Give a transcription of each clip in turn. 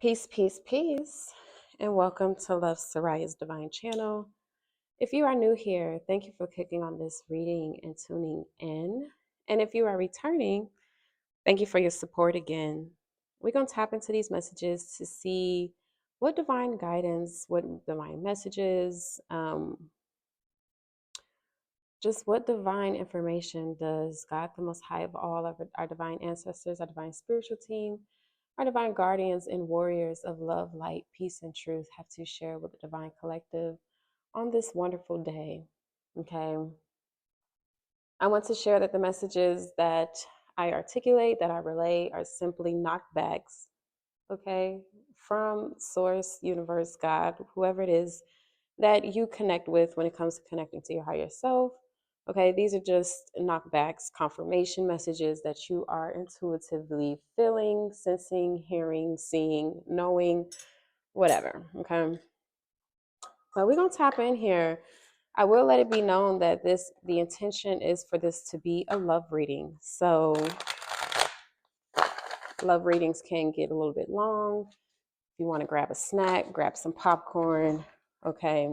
Peace, peace, peace, and welcome to Love Sirya Divine Channel. If you are new here, thank you for clicking on this reading and tuning in. And if you are returning, thank you for your support again. We're going to tap into these messages to see what divine guidance, what divine messages, just what divine information does God, the Most High of all, our divine ancestors, our divine spiritual team, our divine guardians and warriors of love, light, peace, and truth have to share with the divine collective on this wonderful day. Okay. I want to share that the messages that I articulate, that I relay, are simply knockbacks, okay, from source, universe, God, whoever it is that you connect with when it comes to connecting to your higher self. Okay, these are just knockbacks, confirmation messages that you are intuitively feeling, sensing, hearing, seeing, knowing, whatever. Okay, but we're gonna tap in here. I will let it be known that the intention is for this to be a love reading. So love readings can get a little bit long. If you want to grab a snack, grab some popcorn, okay,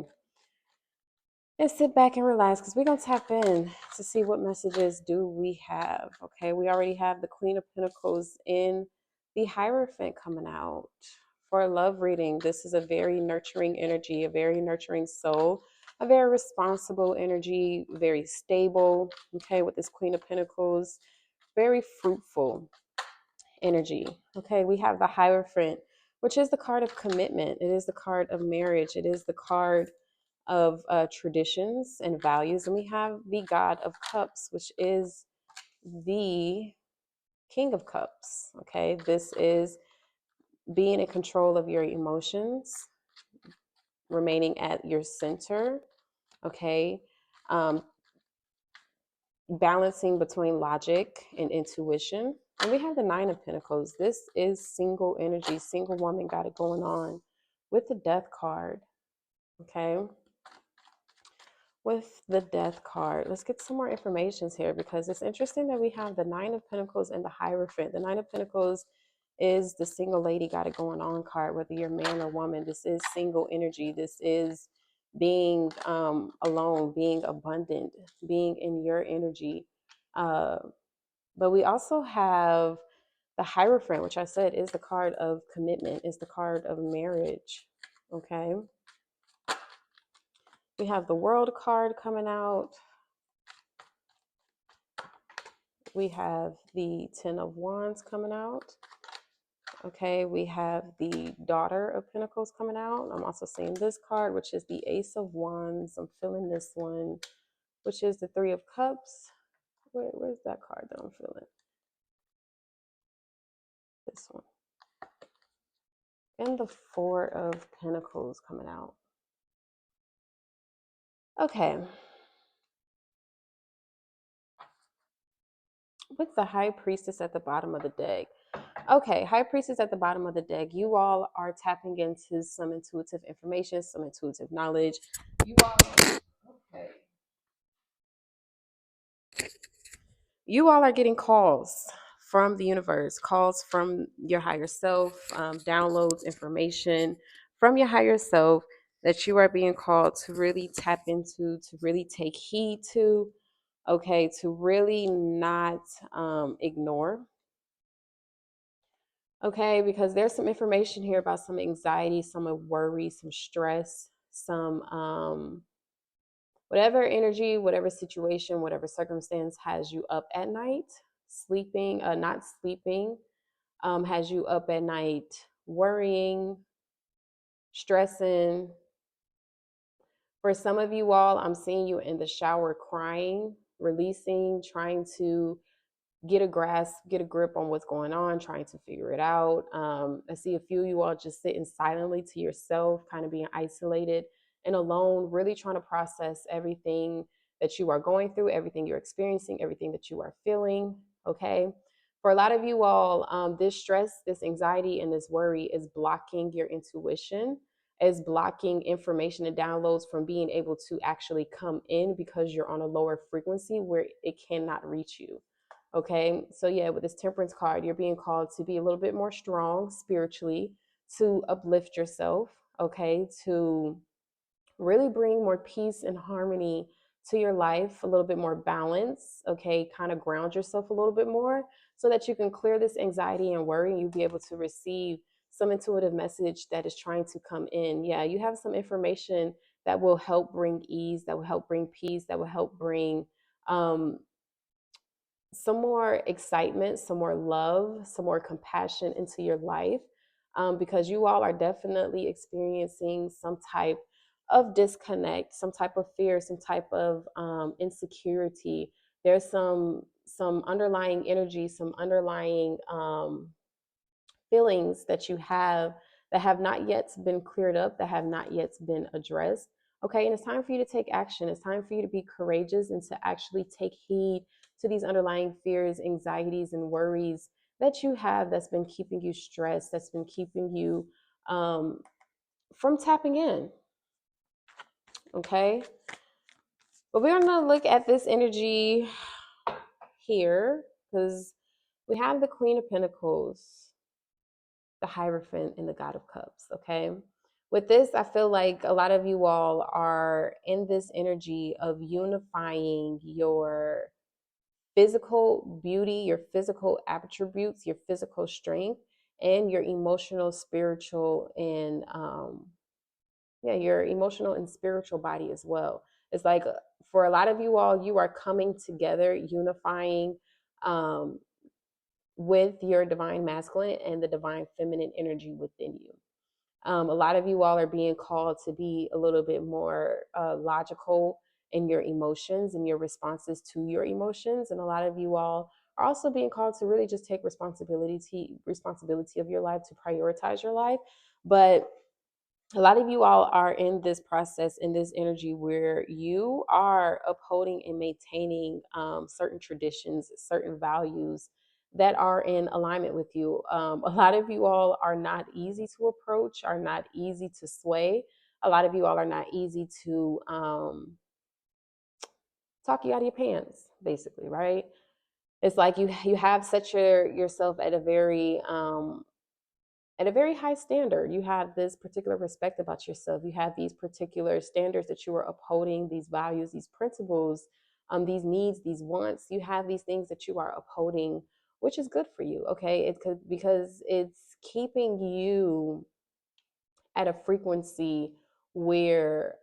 and sit back and relax because we're going to tap in to see what messages do we have. Okay, we already have the Queen of Pentacles in the Hierophant coming out for a love reading. This is a very nurturing energy, a very nurturing soul, a very responsible energy, very stable. Okay, with this Queen of Pentacles, very fruitful energy. Okay, we have the Hierophant, which is the card of commitment. It is the card of marriage. It is the card of traditions and values. And we have the God of Cups, which is the King of Cups. Okay, this is being in control of your emotions, remaining at your center. Okay, um, balancing between logic and intuition. And we have the Nine of Pentacles. This is single energy, single woman got it going on with the Death card. Okay, with the Death card, let's get some more informations here because it's interesting that we have the Nine of Pentacles and the Hierophant. The Nine of Pentacles is the single lady got it going on card, whether you're man or woman. This is single energy. This is being alone, being abundant, being in your energy. But we also have the Hierophant, which I said is the card of commitment, is the card of marriage. Okay. We have the World card coming out. We have the Ten of Wands coming out. Okay, we have the Daughter of Pentacles coming out. I'm also seeing this card, which is the Ace of Wands. I'm feeling this one, which is the Three of Cups. Where's that card that I'm feeling? This one. And the Four of Pentacles coming out. Okay. With the High Priestess at the bottom of the deck. Okay, High Priestess at the bottom of the deck. You all are tapping into some intuitive information, some intuitive knowledge. You all, okay. You all are getting calls from the universe, calls from your higher self, downloads, information from your higher self that you are being called to really tap into, to really take heed to, okay, to really not ignore. Okay, because there's some information here about some anxiety, some worry, some stress, some whatever energy, whatever situation, whatever circumstance has you up at night, sleeping, not sleeping, has you up at night worrying, stressing. For some of you all, I'm seeing you in the shower crying, releasing, trying to get a grasp, get a grip on what's going on, trying to figure it out. I see a few of you all just sitting silently to yourself, kind of being isolated and alone, really trying to process everything that you are going through, everything you're experiencing, everything that you are feeling. Okay. For a lot of you all, this stress, this anxiety, and this worry is blocking your intuition, is blocking information and downloads from being able to actually come in because you're on a lower frequency where it cannot reach you. Okay, so yeah, with this Temperance card, you're being called to be a little bit more strong spiritually, to uplift yourself, okay, to really bring more peace and harmony to your life, a little bit more balance, okay, kind of ground yourself a little bit more so that you can clear this anxiety and worry and you'll be able to receive some intuitive message that is trying to come in. Yeah, you have some information that will help bring ease, that will help bring peace, that will help bring um, some more excitement, some more love, some more compassion into your life, because you all are definitely experiencing some type of disconnect, some type of fear, some type of insecurity. There's some underlying energy, some underlying feelings that you have that have not yet been cleared up, that have not yet been addressed. Okay, and it's time for you to take action. It's time for you to be courageous and to actually take heed to these underlying fears, anxieties, and worries that you have that's been keeping you stressed, that's been keeping you from tapping in. Okay, but we're going to look at this energy here because we have the Queen of Pentacles, the Hierophant, and the God of Cups. Okay, with this, I feel like a lot of you all are in this energy of unifying your physical beauty, your physical attributes, your physical strength, and your emotional, spiritual, and yeah, your emotional and spiritual body as well. It's like for a lot of you all, you are coming together, unifying um, with your divine masculine and the divine feminine energy within you. A lot of you all are being called to be a little bit more logical in your emotions and your responses to your emotions. And a lot of you all are also being called to really just take responsibility of your life, to prioritize your life. But a lot of you all are in this process, in this energy where you are upholding and maintaining certain traditions, certain values that are in alignment with you. A lot of you all are not easy to approach, are not easy to sway. A lot of you all are not easy to talk you out of your pants, basically, right? It's like you have set yourself at a very high standard. You have this particular respect about yourself. You have these particular standards that you are upholding, these values, these principles, these needs, these wants. You have these things that you are upholding, which is good for you. Okay, because it's keeping you at a frequency where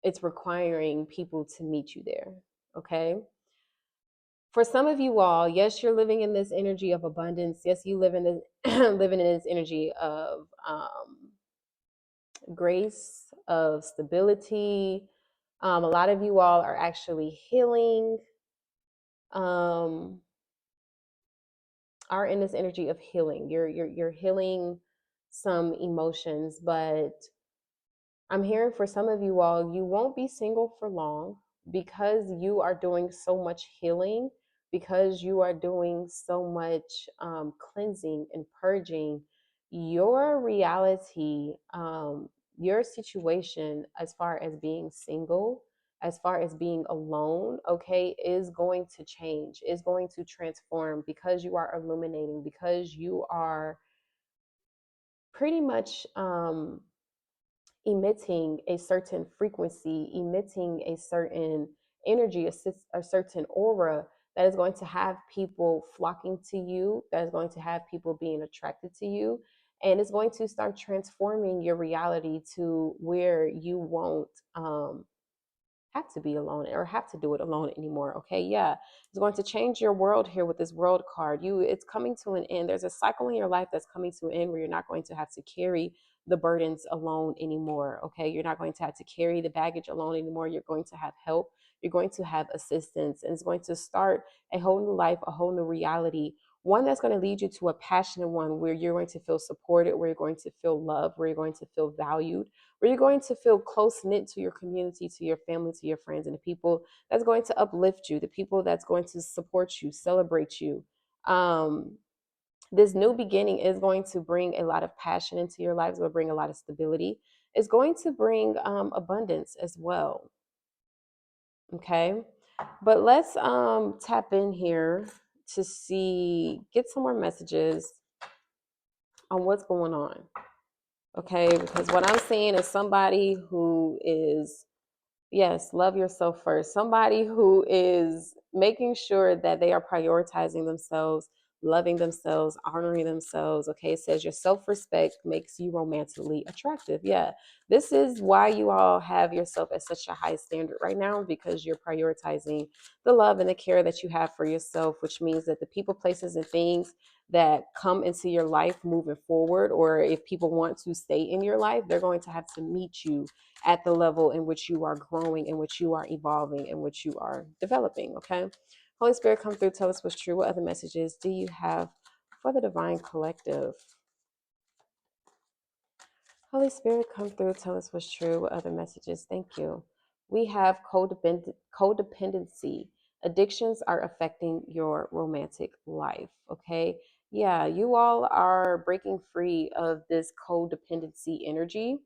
it's requiring people to meet you there. Okay. For some of you all, yes, you're living in this energy of abundance. Yes, you live in this living in this energy of grace, of stability. A lot of you all are actually healing, are in this energy of healing. You're healing some emotions, but I'm hearing for some of you all, you won't be single for long because you are doing so much healing, because you are doing so much cleansing and purging. Your reality, your situation, as far as being single, as far as being alone, okay, is going to change, is going to transform because you are illuminating, because you are pretty much emitting a certain frequency, emitting a certain energy, a certain aura that is going to have people flocking to you, that is going to have people being attracted to you, and it's going to start transforming your reality to where you won't have to be alone or have to do it alone anymore. Okay, yeah, it's going to change your world here with this world card. It's coming to an end. There's a cycle in your life that's coming to an end where you're not going to have to carry the burdens alone anymore. Okay, you're not going to have to carry the baggage alone anymore. You're going to have help, you're going to have assistance, and it's going to start a whole new life, a whole new reality, one that's going to lead you to a passionate one where you're going to feel supported, where you're going to feel loved, where you're going to feel valued, where you're going to feel close knit to your community, to your family, to your friends, and the people that's going to uplift you, the people that's going to support you, celebrate you. This new beginning is going to bring a lot of passion into your lives. It will bring a lot of stability. It's going to bring abundance as well. Okay, but let's tap in here to see, get some more messages on what's going on. Okay, because what I'm seeing is somebody who is, yes, love yourself first. Somebody who is making sure that they are prioritizing themselves, loving themselves, honoring themselves. Okay, it says your self respect makes you romantically attractive. Yeah, this is why you all have yourself at such a high standard right now, because you're prioritizing the love and the care that you have for yourself, which means that the people, places, and things that come into your life moving forward, or if people want to stay in your life, they're going to have to meet you at the level in which you are growing, in which you are evolving, in which you are developing. Okay. Holy Spirit, come through. Tell us what's true. What other messages do you have for the divine collective? Holy Spirit, come through. Tell us what's true. What other messages? Thank you. We have codependency. Addictions are affecting your romantic life. Okay. Yeah, you all are breaking free of this codependency energy.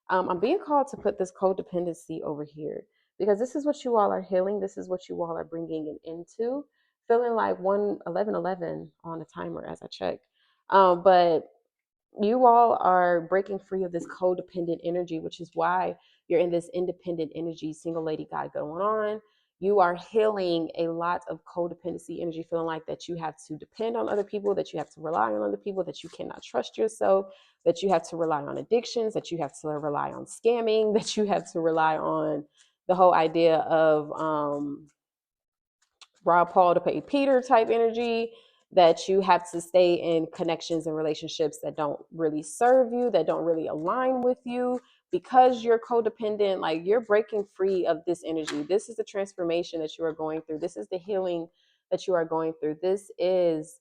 I'm being called to put this codependency over here because this is what you all are healing. This is what you all are bringing it into. Feeling like 1:11:11 on a timer as I check. But you all are breaking free of this codependent energy, which is why you're in this independent energy, single lady guy going on. You are healing a lot of codependency energy, feeling like that you have to depend on other people, that you have to rely on other people, that you cannot trust yourself, that you have to rely on addictions, that you have to rely on scamming, that you have to rely on the whole idea of rob Paul to pay Peter type energy, that you have to stay in connections and relationships that don't really serve you, that don't really align with you because you're codependent. Like, you're breaking free of this energy. This is the transformation that you are going through. This is the healing that you are going through. This is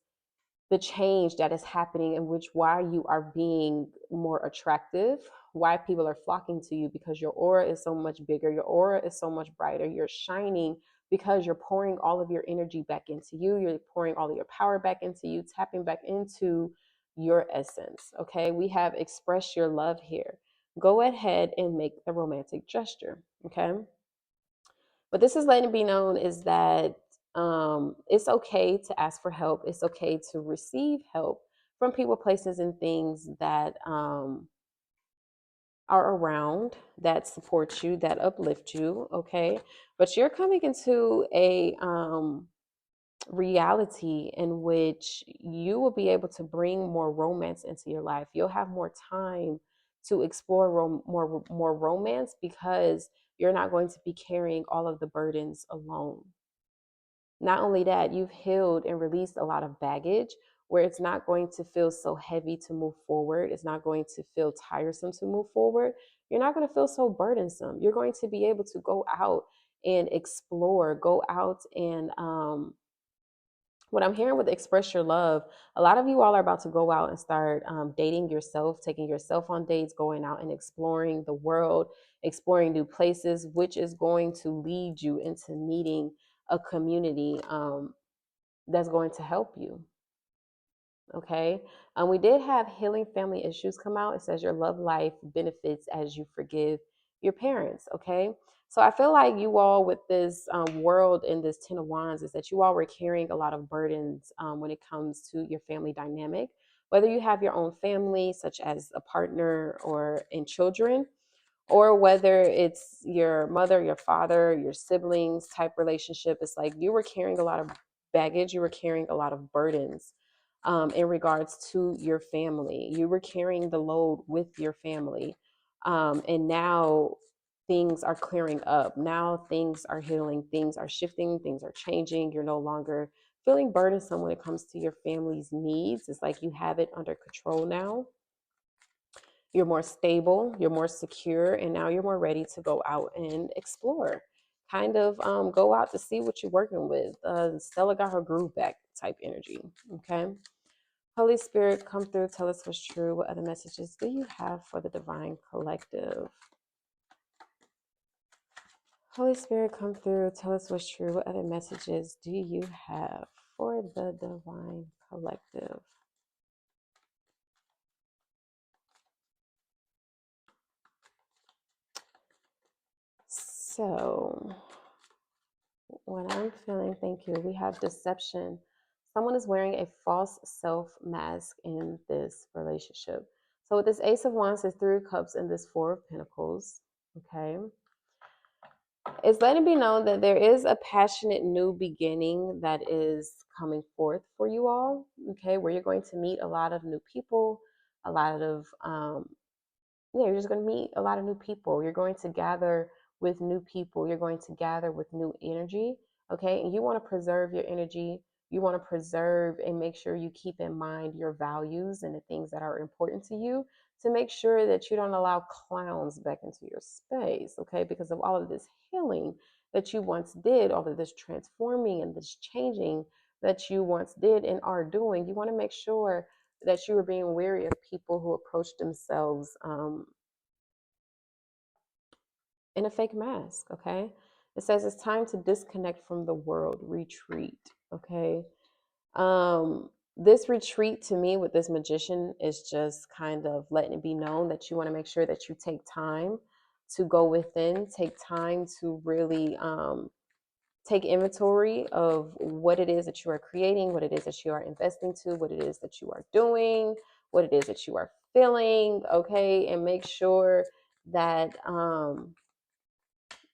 the change that is happening, in which why you are being more attractive, why people are flocking to you, because your aura is so much bigger, your aura is so much brighter, you're shining because you're pouring all of your energy back into you, you're pouring all of your power back into you, tapping back into your essence. Okay, we have express your love here. Go ahead and make the romantic gesture. Okay, but this is letting it be known is that it's okay to ask for help. It's okay to receive help from people, places, and things that are around, that support you, that uplift you. Okay, but you're coming into a reality in which you will be able to bring more romance into your life. You'll have more time to explore more romance, because you're not going to be carrying all of the burdens alone. Not only that, you've healed and released a lot of baggage, where it's not going to feel so heavy to move forward. It's not going to feel tiresome to move forward. You're not going to feel so burdensome. You're going to be able to go out and explore, go out and what I'm hearing with express your love, a lot of you all are about to go out and start dating yourself, taking yourself on dates, going out and exploring the world, exploring new places, which is going to lead you into meeting a community that's going to help you. Okay. We did have healing family issues come out. It says your love life benefits as you forgive your parents. Okay. So I feel like you all with this world and this 10 of wands is that you all were carrying a lot of burdens when it comes to your family dynamic, whether you have your own family, such as a partner or in children, or whether it's your mother, your father, your siblings type relationship. It's like you were carrying a lot of baggage, you were carrying a lot of burdens in regards to your family. You were carrying the load with your family. And now things are clearing up. Now things are healing, things are shifting, things are changing. You're no longer feeling burdensome when it comes to your family's needs. It's like you have it under control now. You're more stable, you're more secure, and now you're more ready to go out and explore. Kind of go out to see what you're working with. Stella got her groove back type energy. Okay. Holy Spirit, come through. Tell us what's true. What other messages do you have for the divine collective? Holy Spirit, come through. Tell us what's true. What other messages do you have for the divine collective? So, what I'm feeling, thank you. We have deception. Someone is wearing a false self mask in this relationship. So with this Ace of Wands, this Three of Cups, and this Four of Pentacles, okay, it's letting me know that there is a passionate new beginning that is coming forth for you all, okay, where you're going to meet a lot of new people, a lot of yeah, you're just going to meet a lot of new people. You're going to gather with new people. You're going to gather with new energy. Okay. And you want to preserve your energy. You want to preserve and make sure you keep in mind your values and the things that are important to you, to make sure that you don't allow clowns back into your space. Okay. Because of all of this healing that you once did, all of this transforming and this changing that you once did and are doing, you want to make sure that you are being wary of people who approach themselves in a fake mask. Okay. It says it's time to disconnect from the world, retreat. Okay. This retreat to me with this magician is just kind of letting it be known that you want to make sure that you take time to go within, take time to really take inventory of what it is that you are creating, what it is that you are investing to, what it is that you are doing, what it is that you are feeling, okay? And make sure that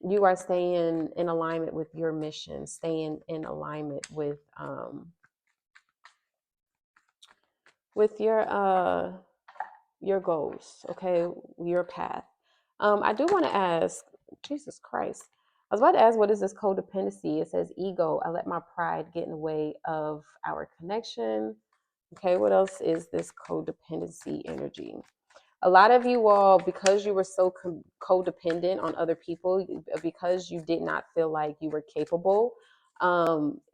you are staying in alignment with your mission, staying in alignment with your goals, okay, your path. I do want to ask, Jesus Christ, I was about to ask, what is this codependency? It says ego. I let my pride get in the way of our connection. Okay, what else is this codependency energy? A lot of you all, because you were so codependent on other people, because you did not feel like you were capable,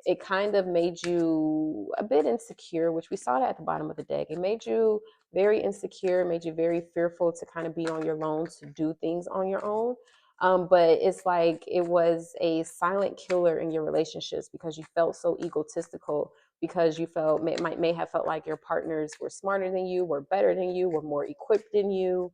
it kind of made you a bit insecure, which we saw that at the bottom of the deck. It made you very insecure, made you very fearful to kind of be on your own, to do things on your own. But it's like it was a silent killer in your relationships because you felt so egotistical, because you felt may have felt like your partners were smarter than you, were better than you, were more equipped than you.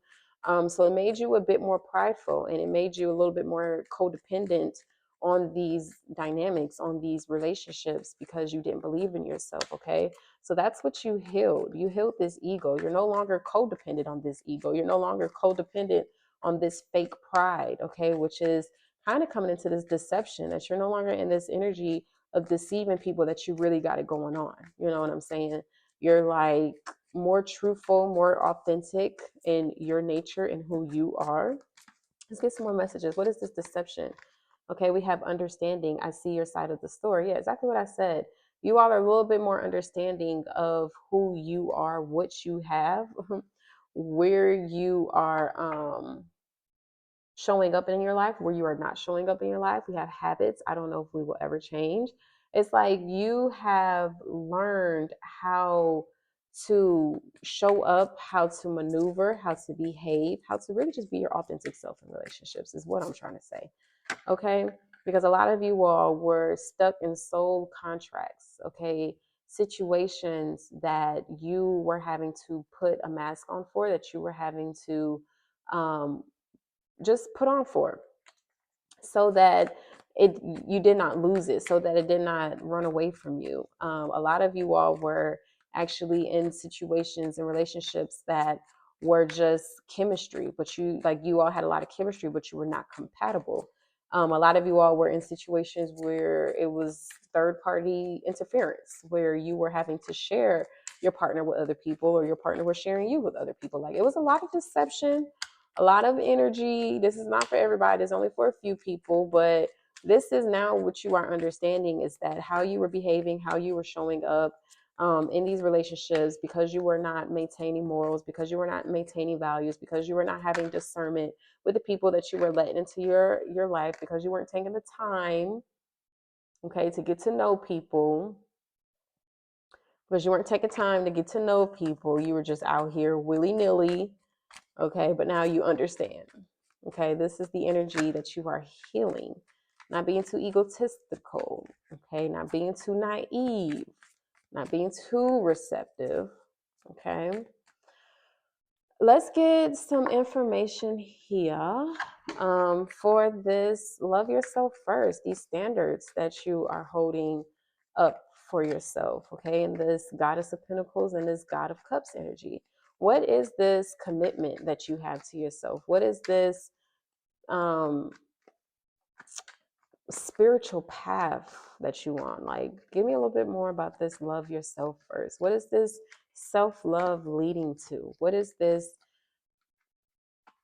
So it made you a bit more prideful, and it made you a little bit more codependent on these dynamics, on these relationships, because you didn't believe in yourself. Okay. So that's what you healed. You healed this ego. You're no longer codependent on this ego. You're no longer codependent on this fake pride. Okay. Which is kind of coming into this deception, that you're no longer in this energy of deceiving people, that you really got it going on. You know what I'm saying? You're like more truthful, more authentic in your nature and who you are. Let's get some more messages. What is this deception? Okay, we have understanding. I see your side of the story. Yeah, exactly what I said. You all are a little bit more understanding of who you are, what you have, where you are showing up in your life, where you are not showing up in your life. We have habits. I don't know if we will ever change. It's like you have learned how to show up, how to maneuver, how to behave, how to really just be your authentic self in relationships, is what I'm trying to say. Okay. Because a lot of you all were stuck in soul contracts, okay, situations that you were having to put a mask on for, that you were having to um, just put on for, so that it you did not lose it, so that it did not run away from you. A lot of you all were actually in situations and relationships that were just chemistry, but you all had a lot of chemistry, but you were not compatible. A lot of you all were in situations where it was third party interference, where you were having to share your partner with other people, or your partner was sharing you with other people. Like, it was a lot of deception, a lot of energy. This is not for everybody. It's only for a few people, but this is now what you are understanding, is that how you were behaving, how you were showing up in these relationships, because you were not maintaining morals, because you were not maintaining values, because you were not having discernment with the people that you were letting into your life, because you weren't taking the time, okay, to get to know people, because you weren't taking time to get to know people. You were just out here willy-nilly. Okay, but now you understand. Okay, this is the energy that you are healing. Not being too egotistical. Okay, not being too naive. Not being too receptive. Okay, let's get some information here for this love yourself first, these standards that you are holding up for yourself, okay, in this Goddess of Pentacles and this God of Cups energy? What is this commitment that you have to yourself? What is this um spiritual path that you want? Like, give me a little bit more about this love yourself first. What is this self-love leading to? What is this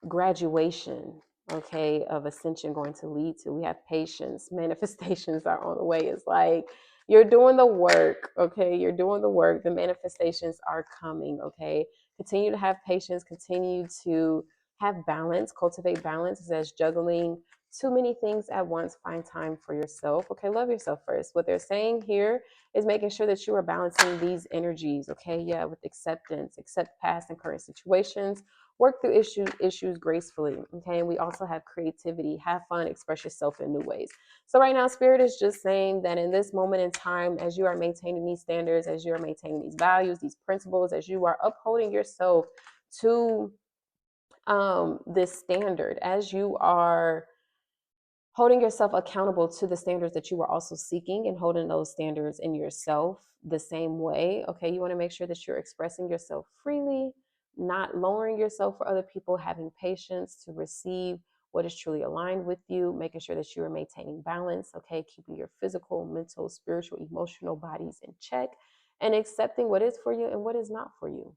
graduation, okay, of ascension going to lead to? We have patience. Manifestations are on the way. It's like you're doing the work, okay? You're doing the work. The manifestations are coming, okay? Continue to have patience. Continue to have balance. Cultivate balance. It says juggling too many things at once. Find time for yourself, okay? Love yourself first. What they're saying here is making sure that you are balancing these energies, okay? Yeah, with acceptance. Accept past and current situations, work through issues gracefully, okay? And we also have creativity. Have fun, express yourself in new ways. So right now, Spirit is just saying that in this moment in time, as you are maintaining these standards, as you are maintaining these values, these principles, as you are upholding yourself to this standard, as you are holding yourself accountable to the standards that you were also seeking, and holding those standards in yourself the same way, okay? You want to make sure that you're expressing yourself freely, not lowering yourself for other people, having patience to receive what is truly aligned with you, making sure that you are maintaining balance, okay? Keeping your physical, mental, spiritual, emotional bodies in check, and accepting what is for you and what is not for you.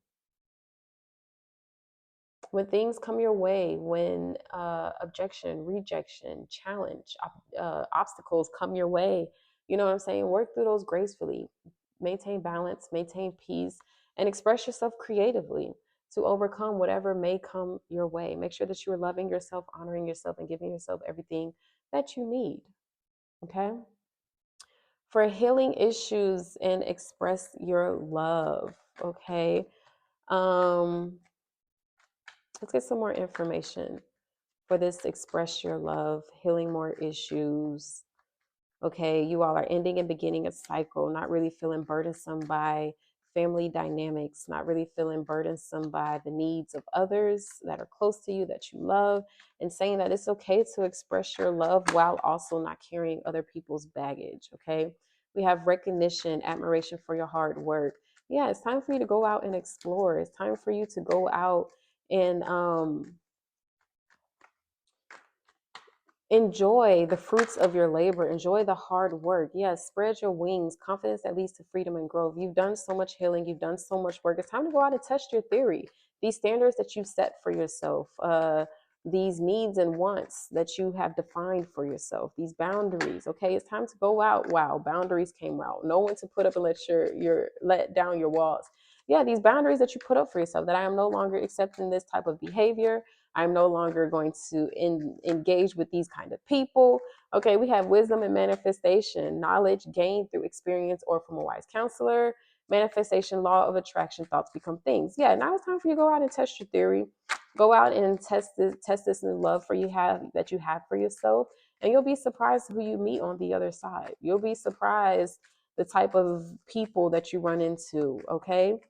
When things come your way, when objection, rejection, challenge, obstacles come your way, you know what I'm saying? Work through those gracefully, maintain balance, maintain peace, and express yourself creatively to overcome whatever may come your way. Make sure that you are loving yourself, honoring yourself, and giving yourself everything that you need, okay? For healing issues and express your love, okay? Um, let's get some more information for this express your love, healing more issues. Okay, you all are ending and beginning a cycle, not really feeling burdensome by family dynamics, not really feeling burdensome by the needs of others that are close to you, that you love, and saying that it's okay to express your love while also not carrying other people's baggage. Okay, we have recognition, admiration for your hard work. Yeah, it's time for you to go out and explore. It's time for you to go out and enjoy the fruits of your labor. Enjoy the hard work. Yes, spread your wings. Confidence that leads to freedom and growth. You've done so much healing. You've done so much work. It's time to go out and test your theory. These standards that you set for yourself, these needs and wants that you have defined for yourself, these boundaries. Okay, it's time to go out. Wow, boundaries came out. No one to put up and let down your walls. Yeah, these boundaries that you put up for yourself, that I am no longer accepting this type of behavior. I'm no longer going to engage with these kind of people. Okay, we have wisdom and manifestation, knowledge gained through experience or from a wise counselor. Manifestation, law of attraction, thoughts become things. Yeah, now it's time for you to go out and test your theory. Go out and test this new love for you have for yourself, and you'll be surprised who you meet on the other side. You'll be surprised the type of people that you run into. Okay,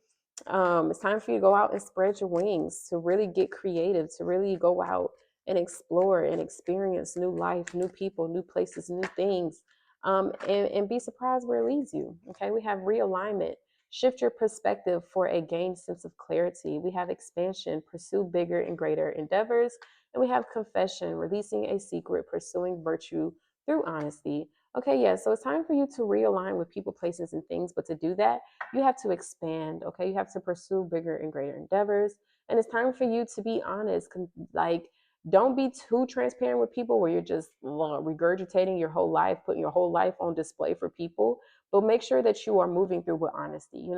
it's time for you to go out and spread your wings, to really get creative, to really go out and explore and experience new life, new people, new places, new things, and be surprised where it leads you. Okay, we have realignment, shift your perspective for a gained sense of clarity. We have expansion, pursue bigger and greater endeavors. And we have confession, releasing a secret, pursuing virtue through honesty. Okay, yeah, so it's time for you to realign with people, places, and things. But to do that, you have to expand. Okay, you have to pursue bigger and greater endeavors. And it's time for you to be honest. Like, don't be too transparent with people where you're just regurgitating your whole life, putting your whole life on display for people. But make sure that you are moving through with honesty.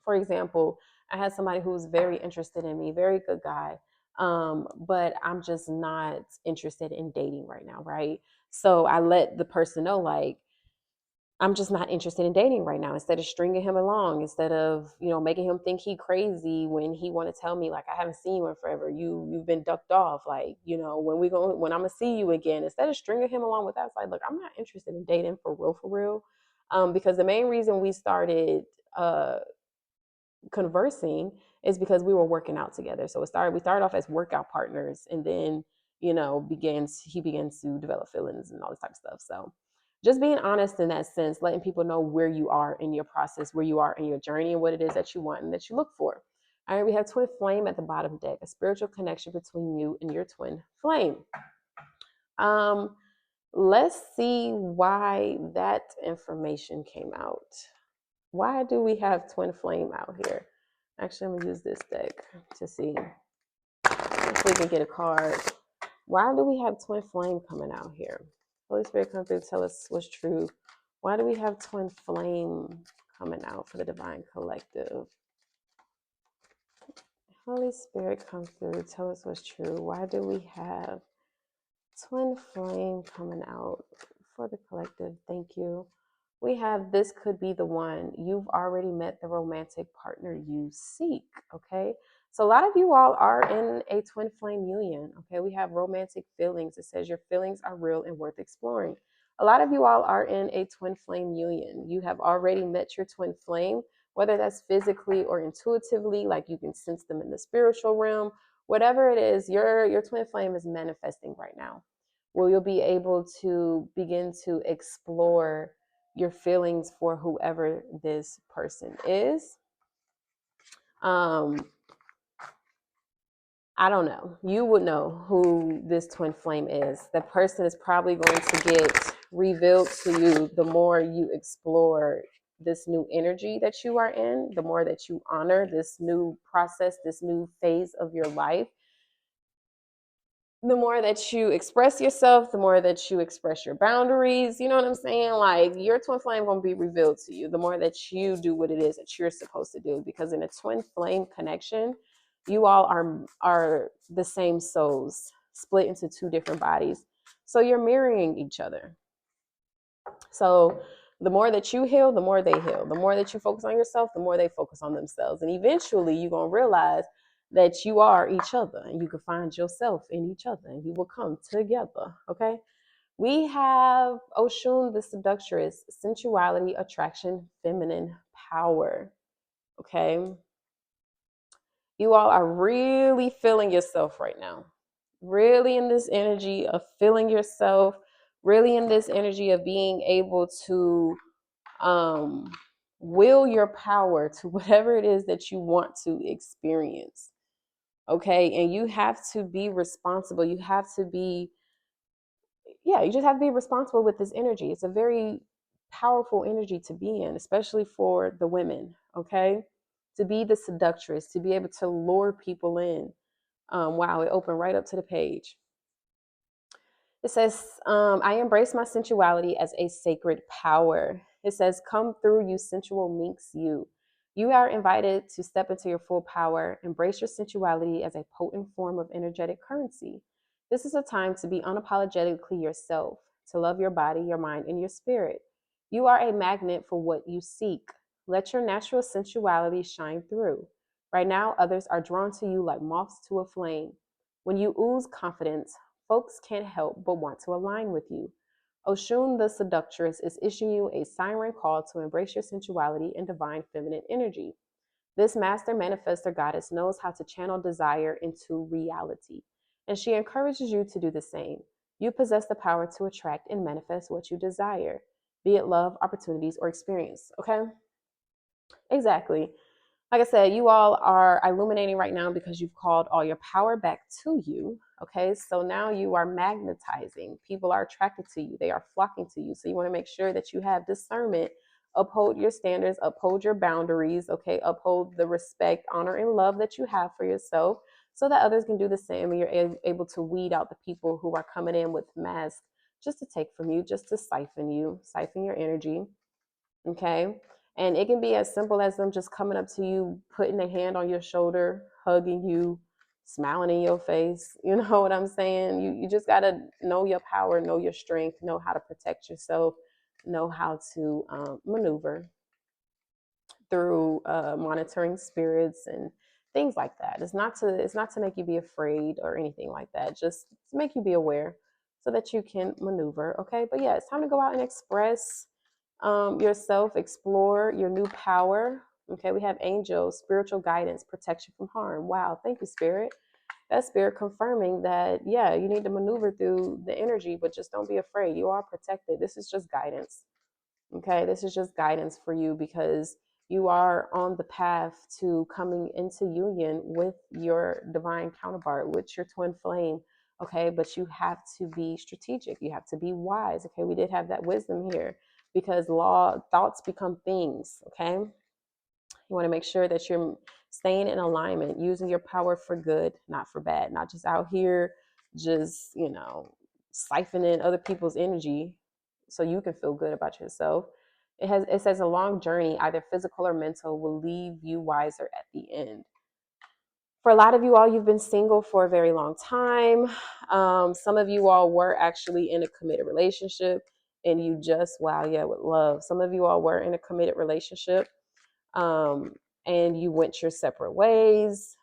For example, I had somebody who was very interested in me, very good guy, but I'm just not interested in dating right now, right? So I let the person know, like, I'm just not interested in dating right now. Instead of stringing him along, instead of, making him think he crazy when he want to tell me, like, I haven't seen you in forever. You've been ducked off. Like, when I'm gonna see you again, instead of stringing him along with that, it's like, look, I'm not interested in dating for real, for real. Because the main reason we started conversing is because we were working out together. So we started off as workout partners, and then, he begins to develop feelings and all this type of stuff. So Just being honest in that sense, letting people know where you are in your process, where you are in your journey, and what it is that you want and that you look for. All right, we have twin flame at the bottom deck, a spiritual connection between you and your twin flame. Um, let's see why that information came out. Why do we have twin flame out here? Actually, I'm gonna use this deck to see if we can get a card. Why do we have twin flame coming out here? Holy Spirit, come through, tell us what's true. Why do we have twin flame coming out for the divine collective? Holy Spirit, come through, tell us what's true. Why do we have twin flame coming out for the collective? Thank you. We have this could be the one. You've already met the romantic partner you seek. Okay. So a lot of you all are in a twin flame union. Okay. We have romantic feelings. It says your feelings are real and worth exploring. A lot of you all are in a twin flame union. You have already met your twin flame, whether that's physically or intuitively, like you can sense them in the spiritual realm. Whatever it is, your twin flame is manifesting right now. Well, you'll be able to begin to explore your feelings for whoever this person is. I don't know. You would know who this twin flame is. The person is probably going to get revealed to you the more you explore this new energy that you are in, the more that you honor this new process, this new phase of your life. The more that you express yourself, the more that you express your boundaries, you know what I'm saying? Like your twin flame gonna be revealed to you the more that you do what it is that you're supposed to do. Because in a twin flame connection, you all are the same souls split into two different bodies. So you're mirroring each other. So the more that you heal, the more they heal. The more that you focus on yourself, the more they focus on themselves. And eventually you're gonna realize that you are each other and you can find yourself in each other and you will come together. Okay. We have Oshun the seductress, sensuality, attraction, feminine power. Okay. You all are really feeling yourself right now. Really in this energy of feeling yourself, really in this energy of being able to will your power to whatever it is that you want to experience. Okay. And you have to be responsible. You have to be, you just have to be responsible with this energy. It's a very powerful energy to be in, especially for the women. Okay. To be the seductress, to be able to lure people in. Wow. It opened right up to the page. It says, I embrace my sensuality as a sacred power. It says, come through, you sensual minx, you. You are invited to step into your full power. Embrace your sensuality as a potent form of energetic currency. This is a time to be unapologetically yourself, to love your body, your mind, and your spirit. You are a magnet for what you seek. Let your natural sensuality shine through. Right now, others are drawn to you like moths to a flame. When you ooze confidence, folks can't help but want to align with you. Oshun the seductress is issuing you a siren call to embrace your sensuality and divine feminine energy. This master manifestor goddess knows how to channel desire into reality, and she encourages you to do the same. You possess the power to attract and manifest what you desire, be it love, opportunities, or experience. Okay? Exactly. Like I said, you all are illuminating right now because you've called all your power back to you. Okay, so now you are magnetizing. People are attracted to you, they are flocking to you. So you want to make sure that you have discernment, uphold your standards, uphold your boundaries. Okay, uphold the respect, honor, and love that you have for yourself so that others can do the same. And you're able to weed out the people who are coming in with masks just to take from you, just to siphon you, siphon your energy. Okay. And it can be as simple as them just coming up to you, putting a hand on your shoulder, hugging you, smiling in your face. You know what I'm saying? You just got to know your power, know your strength, know how to protect yourself, know how to maneuver through monitoring spirits and things like that. It's not to make you be afraid or anything like that. Just to make you be aware so that you can maneuver. Okay. But yeah, it's time to go out and express yourself, explore your new power. Okay, we have angels, spiritual guidance, protection from harm. Wow, thank you, Spirit. That's Spirit confirming that, yeah, you need to maneuver through the energy, but just don't be afraid. You are protected. This is just guidance. Okay, this is just guidance for you because you are on the path to coming into union with your divine counterpart, with your twin flame. Okay, but you have to be strategic. You have to be wise. Okay, we did have that wisdom here because law thoughts become things. Okay, you want to make sure that you're staying in alignment, using your power for good, not for bad, not just out here, just, siphoning other people's energy so you can feel good about yourself. It says a long journey, either physical or mental, will leave you wiser at the end. For a lot of you all, you've been single for a very long time. Some of you all were actually in a committed relationship and you just, wow, yeah, with love. Some of you all were in a committed relationship um, and you went your separate ways.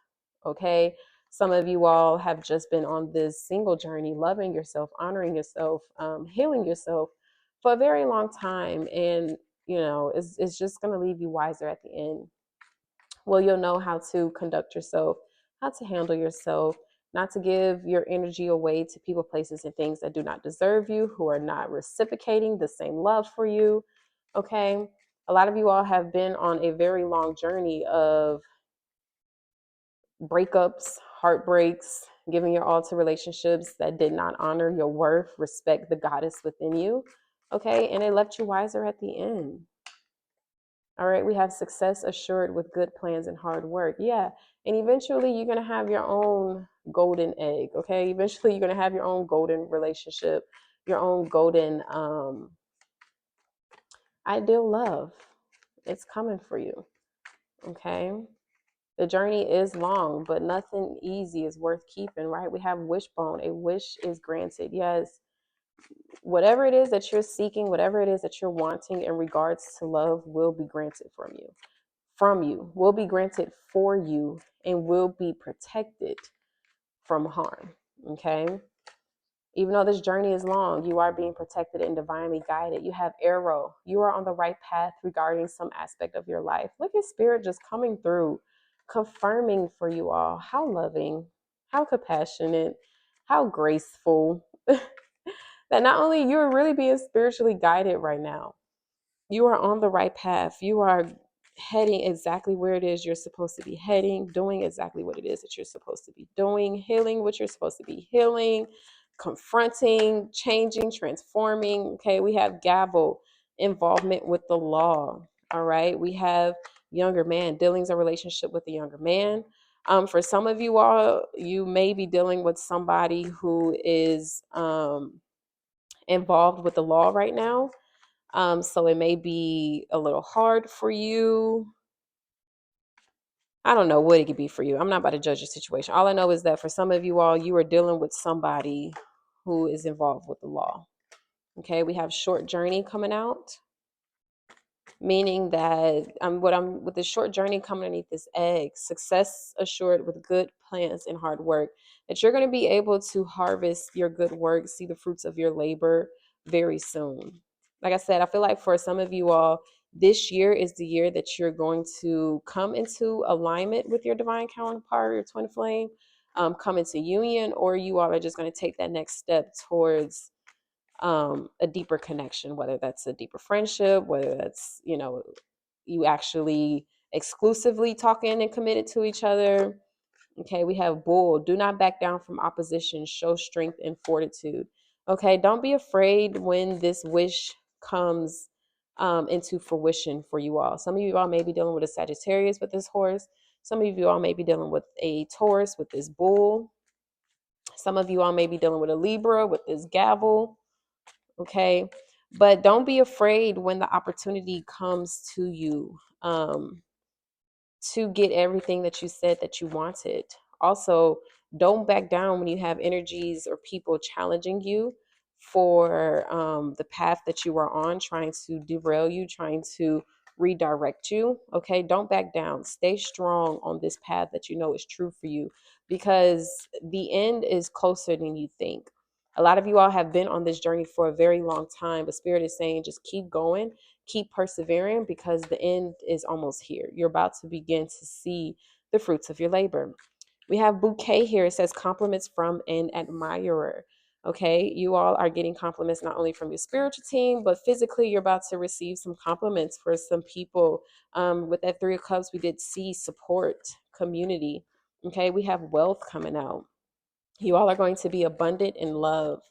Okay. Some of you all have just been on this single journey, loving yourself, honoring yourself, healing yourself for a very long time. And, it's just going to leave you wiser at the end. Well, you'll know how to conduct yourself, how to handle yourself, not to give your energy away to people, places, and things that do not deserve you, who are not reciprocating the same love for you. Okay. A lot of you all have been on a very long journey of breakups, heartbreaks, giving your all to relationships that did not honor your worth, respect the goddess within you. Okay. And it left you wiser at the end. All right. We have success assured with good plans and hard work. Yeah. And eventually you're going to have your own golden egg. Okay. Eventually you're going to have your own golden relationship, your own golden ideal love. It's coming for you. Okay. The journey is long, but nothing easy is worth keeping, right? We have wishbone. A wish is granted. Yes. Whatever it is that you're seeking, whatever it is that you're wanting in regards to love will be granted from you, will be granted for you, and will be protected from harm. Okay. Even though this journey is long, you are being protected and divinely guided. You have arrow. You are on the right path regarding some aspect of your life. Look at Spirit just coming through, confirming for you all how loving, how compassionate, how graceful. That not only you're really being spiritually guided right now, you are on the right path. You are heading exactly where it is you're supposed to be heading, doing exactly what it is that you're supposed to be doing, healing what you're supposed to be healing, confronting, changing, transforming. Okay, we have gavel, involvement with the law. All right, we have younger man, dealings a relationship with a younger man. For some of you all, you may be dealing with somebody who is involved with the law right now. So it may be a little hard for you. I don't know what it could be for you. I'm not about to judge your situation. All I know is that for some of you all, you are dealing with somebody who is involved with the law. Okay, we have short journey coming out, meaning that I'm with this short journey coming underneath this egg, success assured with good plans and hard work, that you're going to be able to harvest your good work, see the fruits of your labor very soon. Like I said, I feel like for some of you all, this year is the year that you're going to come into alignment with your divine counterpart, your twin flame, come into union, or you all are just going to take that next step towards a deeper connection, whether that's a deeper friendship, whether that's, you actually exclusively talking and committed to each other. Okay, we have bull. Do not back down from opposition. Show strength and fortitude. Okay, don't be afraid when this wish comes into fruition for you all. Some of you all may be dealing with a Sagittarius with this horse. Some of you all may be dealing with a Taurus with this bull. Some of you all may be dealing with a Libra with this gavel. Okay, but don't be afraid when the opportunity comes to you to get everything that you said that you wanted. Also, don't back down when you have energies or people challenging you for the path that you are on, trying to derail you, trying to redirect you. Okay, don't back down. Stay strong on this path that you know is true for you, because the end is closer than you think. A lot of you all have been on this journey for a very long time, but Spirit is saying just keep going, keep persevering, because the end is almost here. You're about to begin to see the fruits of your labor. We have bouquet here. It says compliments from an admirer. Okay, you all are getting compliments not only from your spiritual team, but physically, you're about to receive some compliments for some people. With that Three of Cups, we did see support, community. Okay, we have wealth coming out. You all are going to be abundant in love.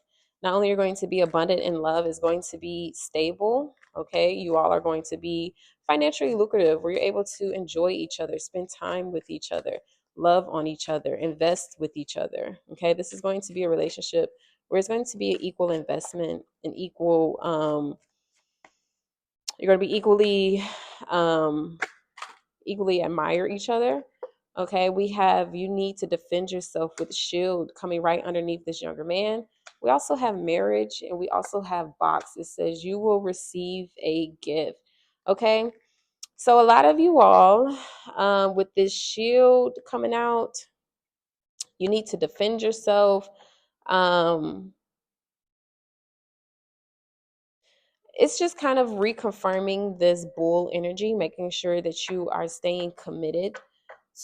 Not only are you going to be abundant in love, is going to be stable. Okay, you all are going to be financially lucrative, where you're able to enjoy each other, spend time with each other, love on each other, invest with each other. Okay, this is going to be a relationship where it's going to be an equal investment, an equal. You're going to be um, equally admire each other. Okay, we have you need to defend yourself with a shield coming right underneath this younger man. We also have marriage and we also have box. It says you will receive a gift. Okay, so a lot of you all, with this shield coming out, you need to defend yourself. Um, it's just kind of reconfirming this bull energy, making sure that you are staying committed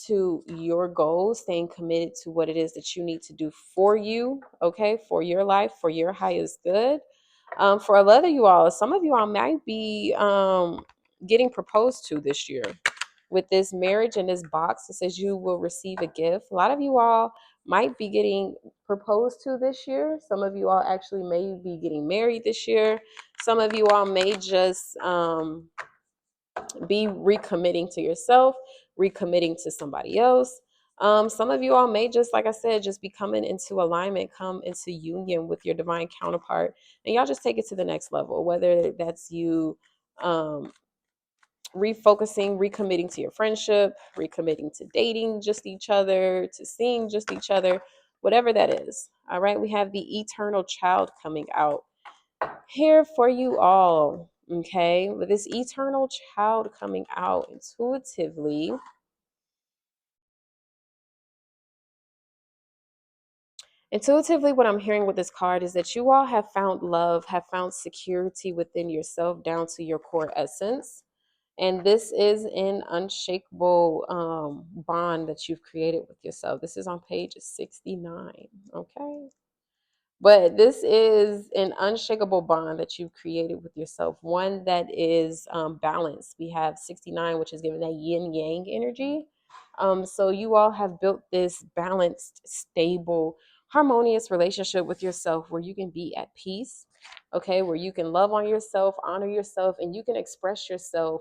to your goals, staying committed to what it is that you need to do for you, okay, for your life, for your highest good. For a lot of you all, some of you all might be getting proposed to this year. With this marriage in this box, it says you will receive a gift. A lot of you all might be getting proposed to this year. Some of you all actually may be getting married this year. Some of you all may just be recommitting to yourself, recommitting to somebody else. Some of you all may just, like I said, just be coming into alignment, come into union with your divine counterpart, and y'all just take it to the next level. Whether that's you refocusing, recommitting to your friendship, recommitting to dating just each other, to seeing just each other, whatever that is. All right, we have the eternal child coming out here for you all. Okay, with this eternal child coming out intuitively, what I'm hearing with this card is that you all have found love, have found security within yourself down to your core essence. And this is an unshakable bond that you've created with yourself. This is on page 69. Okay. But this is an unshakable bond that you've created with yourself, one that is balanced. We have 69, which is giving that yin yang energy. So you all have built this balanced, stable, harmonious relationship with yourself where you can be at peace, okay, where you can love on yourself, honor yourself, and you can express yourself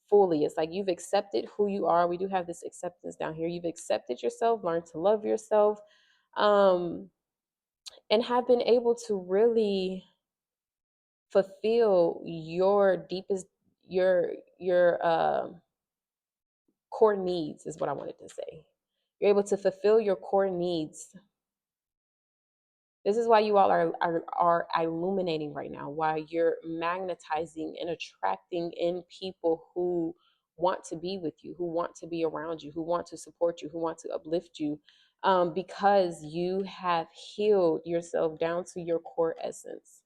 fully. It's like you've accepted who you are. We do have this acceptance down here. You've accepted yourself, learned to love yourself. And have been able to really fulfill your deepest your core needs is what I wanted to say. You're able to fulfill your core needs. This is why you all are illuminating right now, why you're magnetizing and attracting in people who want to be with you, who want to be around you, who want to support you, who want to uplift you, because you have healed yourself down to your core essence.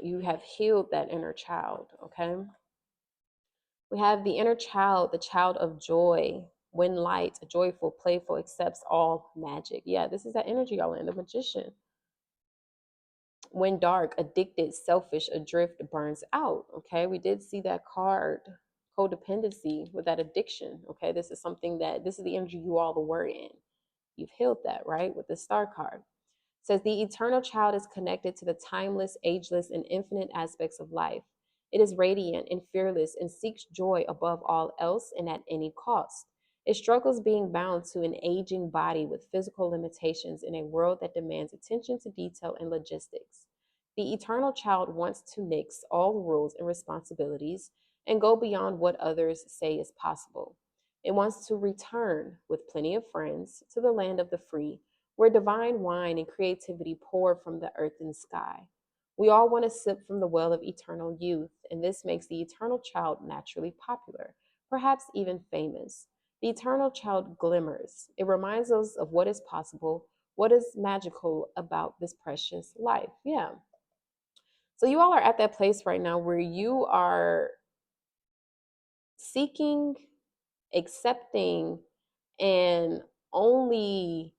You have healed that inner child. Okay, we have the inner child, the child of joy, when light, joyful, playful, accepts all magic. Yeah, this is that energy y'all in, the magician. When dark, addicted, selfish, adrift, burns out. Okay, we did see that card, codependency, with that addiction. Okay, this is something that, this is the energy you all were in. You've healed that, right, with the star card. Says the eternal child is connected to the timeless, ageless, and infinite aspects of life. It is radiant and fearless and seeks joy above all else and at any cost. It struggles being bound to an aging body with physical limitations in a world that demands attention to detail and logistics. The eternal child wants to nix all rules and responsibilities and go beyond what others say is possible. It wants to return, with plenty of friends, to the land of the free, where divine wine and creativity pour from the earth and sky. We all want to sip from the well of eternal youth, and this makes the eternal child naturally popular, perhaps even famous. The eternal child glimmers. It reminds us of what is possible, what is magical about this precious life. Yeah. So you all are at that place right now where you are seeking, accepting, and only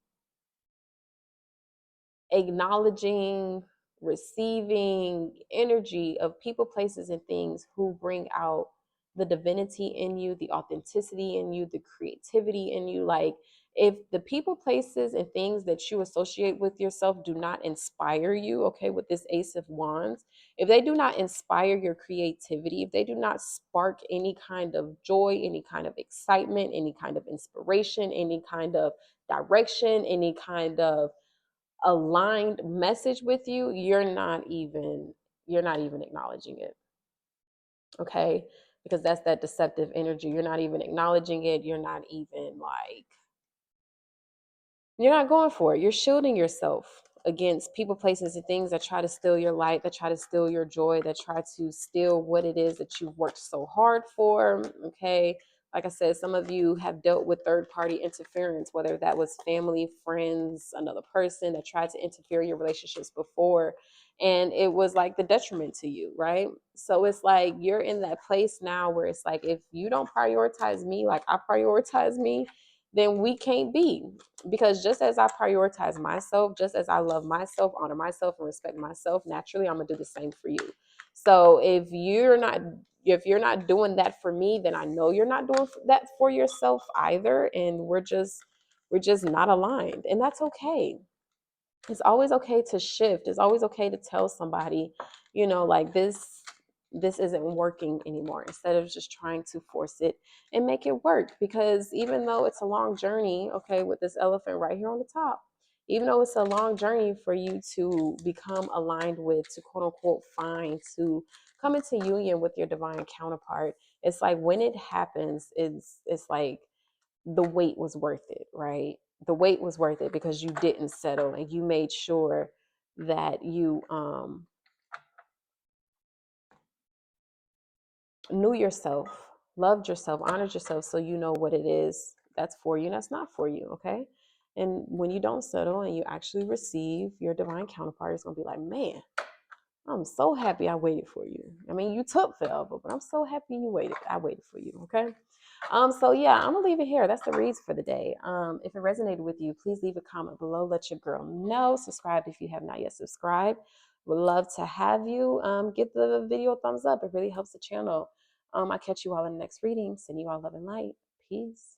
acknowledging, receiving energy of people, places, and things who bring out the divinity in you, the authenticity in you, the creativity in you. Like, if the people, places, and things that you associate with yourself do not inspire you, okay, with this Ace of Wands, if they do not inspire your creativity, if they do not spark any kind of joy, any kind of excitement, any kind of inspiration, any kind of direction, any kind of aligned message with you, you're not even acknowledging it. Okay? Because that's that deceptive energy. You're not even acknowledging it. You're not going for it. You're shielding yourself against people, places, and things that try to steal your light, that try to steal your joy, that try to steal what it is that you've worked so hard for. Okay. Like I said, some of you have dealt with third party interference, whether that was family, friends, another person that tried to interfere in your relationships before. And it was like the detriment to you, right? So it's like you're in that place now where it's like, if you don't prioritize me like I prioritize me, then we can't be. Because just as I prioritize myself, just as I love myself, honor myself, and respect myself, naturally I'm gonna do the same for you. So if you're not doing that for me, then I know you're not doing that for yourself either, and we're just not aligned, and that's okay. It's always okay to shift. It's always okay to tell somebody, like, this isn't working anymore, instead of just trying to force it and make it work. Because even though it's a long journey, okay, with this elephant right here on the top, even though it's a long journey for you to become aligned with, to quote unquote find, to come into union with your divine counterpart, it's like when it happens, it's like the wait was worth it, right? The wait was worth it because you didn't settle, and you made sure that you knew yourself, loved yourself, honored yourself, so you know what it is that's for you and that's not for you, okay? And when you don't settle and you actually receive, your divine counterpart is going to be like, man, I'm so happy I waited for you. I mean, you took forever, but I'm so happy you waited. I waited for you, okay? So yeah, I'm gonna leave it here. That's the reads for the day. If it resonated with you, please leave a comment below. Let your girl know. Subscribe if you have not yet subscribed. Would love to have you. Give the video a thumbs up. It really helps the channel. I catch you all in the next reading. Send you all love and light. Peace.